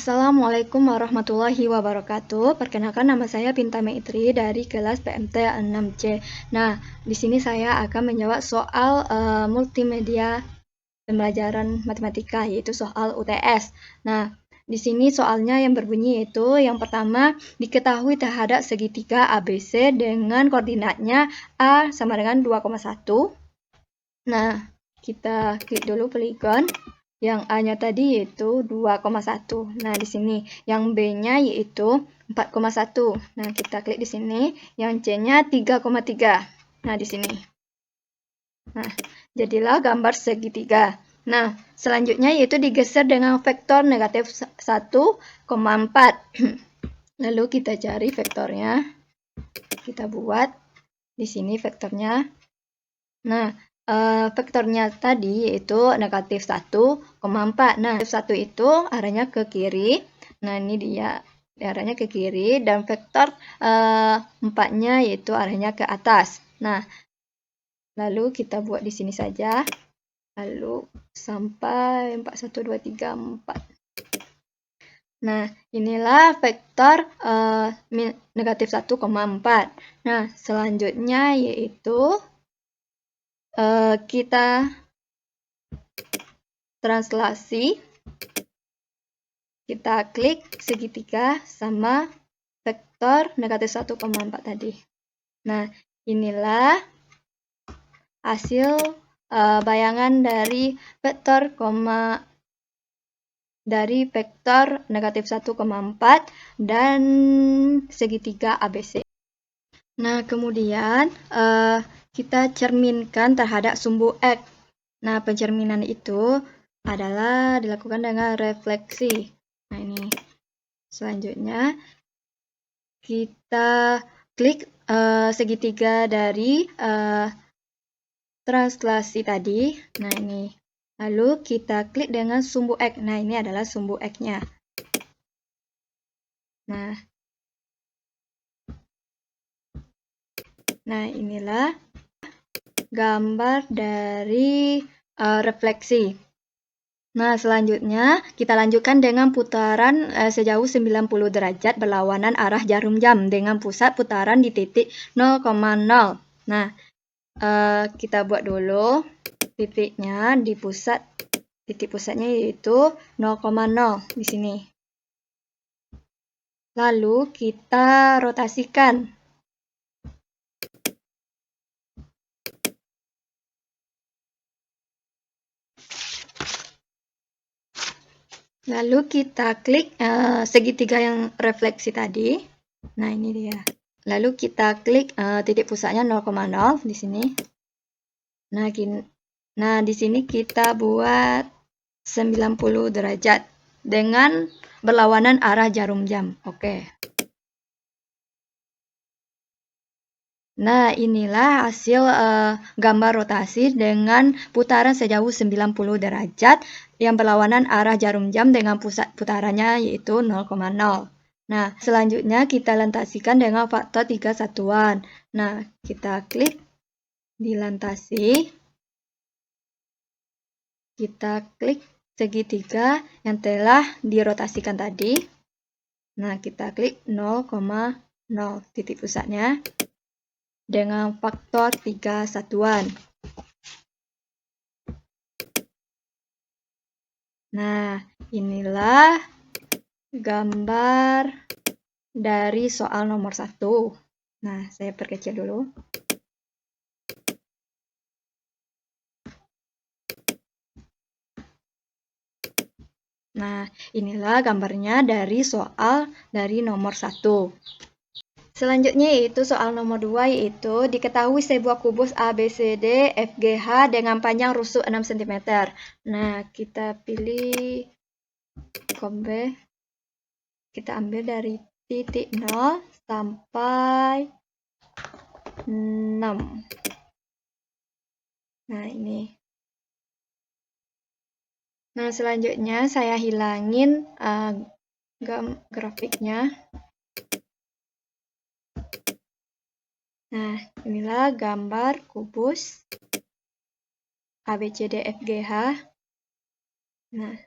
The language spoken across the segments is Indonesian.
Assalamualaikum warahmatullahi wabarakatuh. Perkenalkan, nama saya Pinta Maitri dari kelas PMT 6C. Nah, di sini saya akan menjawab soal multimedia pembelajaran matematika, yaitu soal UTS. Nah, di sini soalnya yang berbunyi yaitu yang pertama, diketahui terhadap segitiga ABC dengan koordinatnya A sama dengan 2,1. Nah, kita klik dulu poligon. Yang A-nya tadi yaitu 2,1. Nah, di sini yang B-nya yaitu 4,1. Nah, kita klik di sini. Yang C-nya 3,3. Nah, di sini. Nah, jadilah gambar segitiga. Nah, selanjutnya yaitu digeser dengan vektor negatif 1,4. Lalu kita cari vektornya. Kita buat di sini vektornya. Nah, vektornya tadi yaitu negatif 1,4. Nah, negatif 1 itu arahnya ke kiri. Nah, ini dia arahnya ke kiri. Dan vektor 4-nya yaitu arahnya ke atas. Nah, lalu kita buat di sini saja. Lalu sampai 4, 1, 2, 3, 4. Nah, inilah vektor negatif 1,4. Nah, selanjutnya yaitu kita translasi, kita klik segitiga sama vektor negatif 1,4 tadi. Nah, inilah hasil bayangan dari vektor negatif 1,4 dan segitiga ABC. Nah, kemudian kita cerminkan terhadap sumbu X. Nah, pencerminan itu adalah dilakukan dengan refleksi. Nah, ini. Selanjutnya, kita klik segitiga dari translasi tadi. Nah, ini. Lalu kita klik dengan sumbu X. Nah, ini adalah sumbu X-nya. Nah, inilah gambar dari refleksi. Nah, selanjutnya kita lanjutkan dengan putaran sejauh 90 derajat berlawanan arah jarum jam dengan pusat putaran di titik 0,0. Nah, kita buat dulu titiknya di pusat. Titik pusatnya yaitu 0,0 di sini. Lalu kita rotasikan. Lalu kita klik segitiga yang refleksi tadi. Nah, ini dia. Lalu kita klik titik pusatnya 0,0 di sini. Nah, di sini kita buat 90 derajat dengan berlawanan arah jarum jam. Oke. Nah, inilah hasil gambar rotasi dengan putaran sejauh 90 derajat yang berlawanan arah jarum jam dengan pusat putarannya yaitu 0,0. Nah, selanjutnya kita lantasikan dengan faktor 3 satuan. Nah, kita klik dilantasi. Kita klik segitiga yang telah dirotasikan tadi. Nah, kita klik 0,0 titik pusatnya dengan faktor 3 satuan. Nah, inilah gambar dari soal nomor 1. Nah, saya perkecil dulu. Nah, inilah gambarnya dari soal dari nomor 1. Selanjutnya yaitu soal nomor 2, yaitu diketahui sebuah kubus ABCD FGH dengan panjang rusuk 6 cm. Nah, kita pilih kombe. Kita ambil dari titik 0 sampai 6. Nah, ini. Nah, selanjutnya saya hilangin grafiknya. Nah, inilah gambar kubus ABCD FGH. Nah,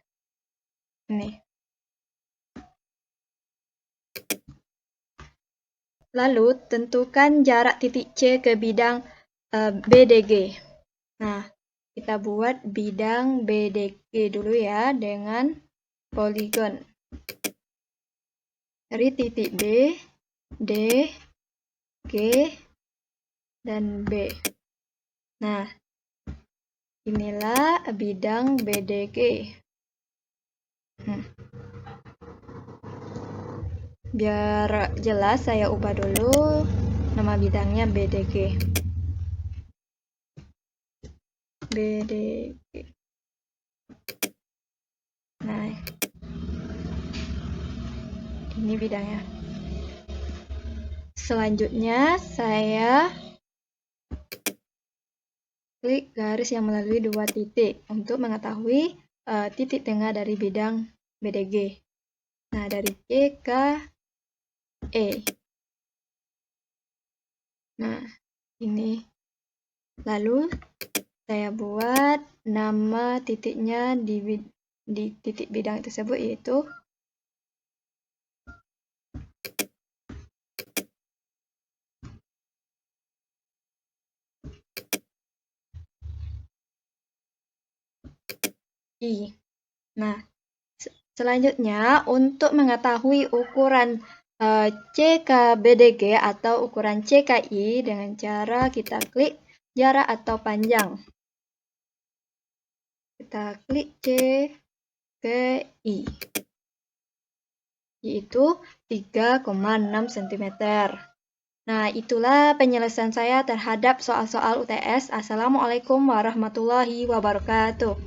ini. Lalu tentukan jarak titik C ke bidang BDG. Nah, kita buat bidang BDG dulu ya dengan poligon. Dari titik B, D, G, dan B. Nah, inilah bidang BDG. Biar jelas, saya ubah dulu nama bidangnya BDG. BDG. Nah, ini bidangnya. Selanjutnya, saya klik garis yang melalui 2 titik untuk mengetahui titik tengah dari bidang BDG. Nah, dari C ke E. Nah, ini. Lalu, saya buat nama titiknya di titik bidang tersebut, yaitu I. Nah, selanjutnya untuk mengetahui ukuran CKBDG atau ukuran CKI dengan cara kita klik jarak atau panjang. Kita klik CKI, yaitu 3,6 cm. Nah, itulah penyelesaian saya terhadap soal-soal UTS. Assalamualaikum warahmatullahi wabarakatuh.